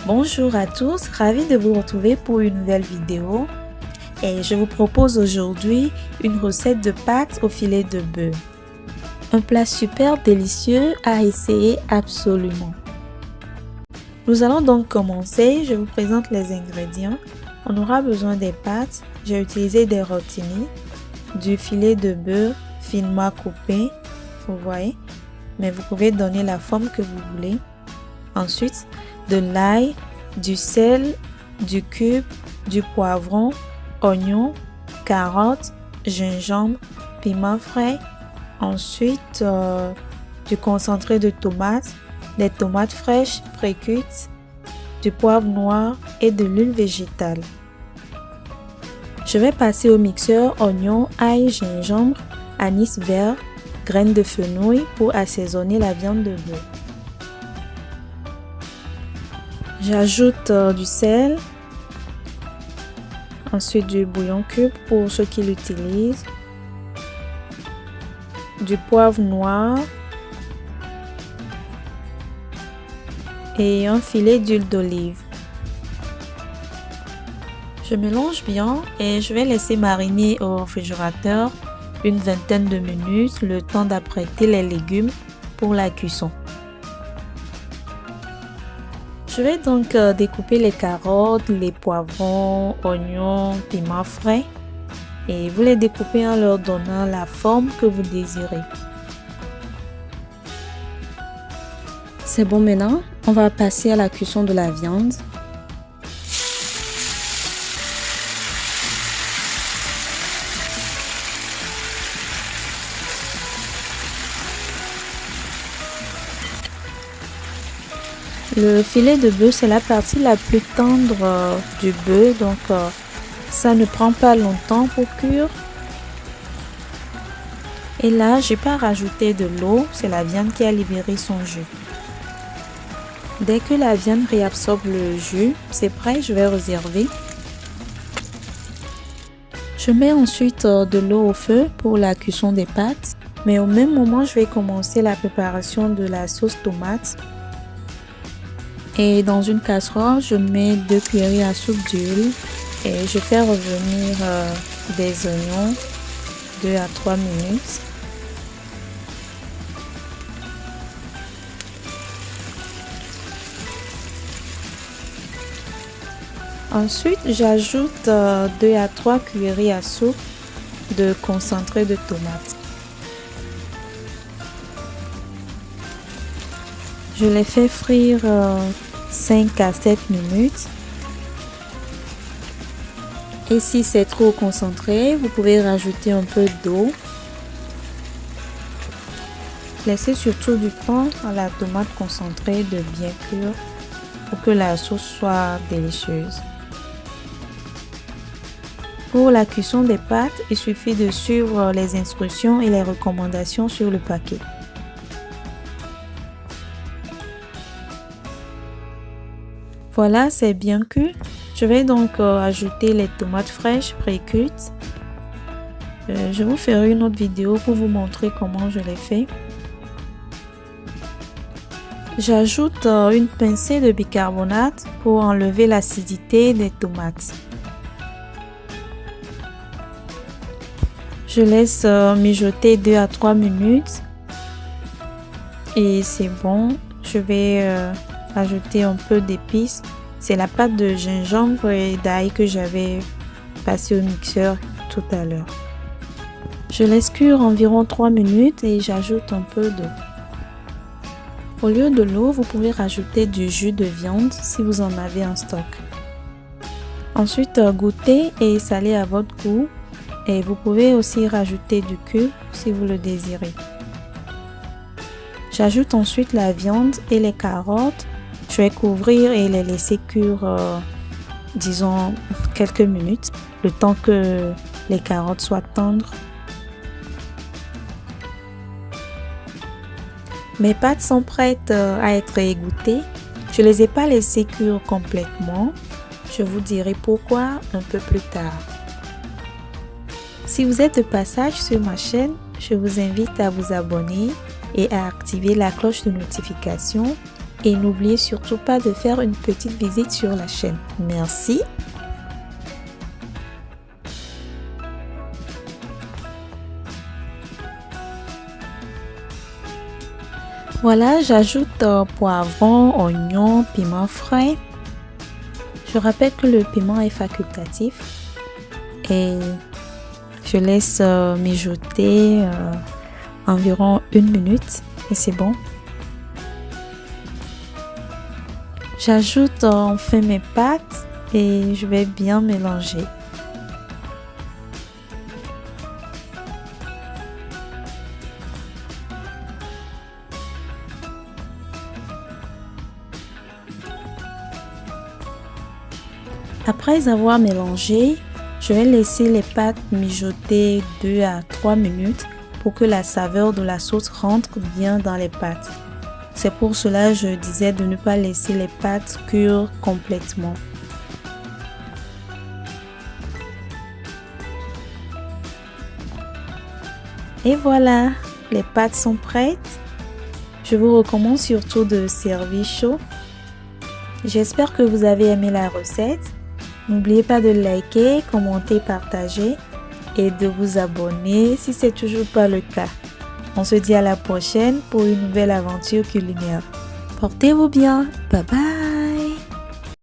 Bonjour à tous, ravi de vous retrouver pour une nouvelle vidéo et je vous propose aujourd'hui une recette de pâtes au filet de bœuf. Un plat super délicieux à essayer absolument. Nous allons donc commencer, je vous présente les ingrédients. On aura besoin des pâtes, j'ai utilisé des rotini, du filet de bœuf finement coupé, vous voyez, mais vous pouvez donner la forme que vous voulez. Ensuite, de l'ail, du sel, du cube, du poivron, oignons, carottes, gingembre, piment frais. Ensuite, du concentré de tomates, des tomates fraîches précuites, du poivre noir et de l'huile végétale. Je vais passer au mixeur oignons, ail, gingembre, anis vert, graines de fenouil pour assaisonner la viande de bœuf. J'ajoute du sel, ensuite du bouillon cube pour ceux qui l'utilisent, du poivre noir et un filet d'huile d'olive. Je mélange bien et je vais laisser mariner au réfrigérateur une vingtaine de minutes, le temps d'apprêter les légumes pour la cuisson. Je vais donc découper les carottes, les poivrons, oignons, piments frais et vous les découpez en leur donnant la forme que vous désirez. C'est bon, maintenant, on va passer à la cuisson de la viande. Le filet de bœuf, c'est la partie la plus tendre du bœuf, donc ça ne prend pas longtemps pour cuire. Et là, j'ai pas rajouté de l'eau, c'est la viande qui a libéré son jus. Dès que la viande réabsorbe le jus, c'est prêt, je vais réserver. Je mets ensuite de l'eau au feu pour la cuisson des pâtes, mais au même moment, je vais commencer la préparation de la sauce tomate. Et dans une casserole, je mets 2 cuillerées à soupe d'huile et je fais revenir des oignons 2 à 3 minutes. Ensuite, j'ajoute 2 à 3 cuillerées à soupe de concentré de tomate. Je les fais frire 5 à 7 minutes. Et si c'est trop concentré, vous pouvez rajouter un peu d'eau. Laissez surtout du temps à la tomate concentrée de bien cuire pour que la sauce soit délicieuse. Pour la cuisson des pâtes, il suffit de suivre les instructions et les recommandations sur le paquet. Voilà, c'est bien cuit. Je vais donc ajouter les tomates fraîches précuites. Je vous ferai une autre vidéo pour vous montrer comment je les fais. J'ajoute une pincée de bicarbonate pour enlever l'acidité des tomates. Je laisse mijoter 2 à 3 minutes. Et c'est bon. Je vais ajouter un peu d'épices. C'est la pâte de gingembre et d'ail que j'avais passé au mixeur tout à l'heure. Je laisse cuire environ 3 minutes et j'ajoute un peu d'eau. Au lieu de l'eau, vous pouvez rajouter du jus de viande si vous en avez en stock. Ensuite, goûtez et salez à votre goût. Et vous pouvez aussi rajouter du cube si vous le désirez. J'ajoute ensuite la viande et les carottes. Je vais couvrir et les laisser cuire, disons, quelques minutes, le temps que les carottes soient tendres. Mes pâtes sont prêtes à être égouttées. Je ne les ai pas laissées cuire complètement. Je vous dirai pourquoi un peu plus tard. Si vous êtes de passage sur ma chaîne, je vous invite à vous abonner et à activer la cloche de notification et n'oubliez surtout pas de faire une petite visite sur la chaîne. Merci. Voilà, j'ajoute poivron, oignon, piment frais. Je rappelle que le piment est facultatif et je laisse mijoter environ 1 minute et c'est bon. J'ajoute enfin mes pâtes et je vais bien mélanger. Après avoir mélangé, je vais laisser les pâtes mijoter 2 à 3 minutes pour que la saveur de la sauce rentre bien dans les pâtes. C'est pour cela que je disais de ne pas laisser les pâtes cuire complètement. Et voilà, les pâtes sont prêtes. Je vous recommande surtout de servir chaud. J'espère que vous avez aimé la recette. N'oubliez pas de liker, commenter, partager et de vous abonner si ce n'est toujours pas le cas. On se dit à la prochaine pour une nouvelle aventure culinaire. Portez-vous bien. Bye bye.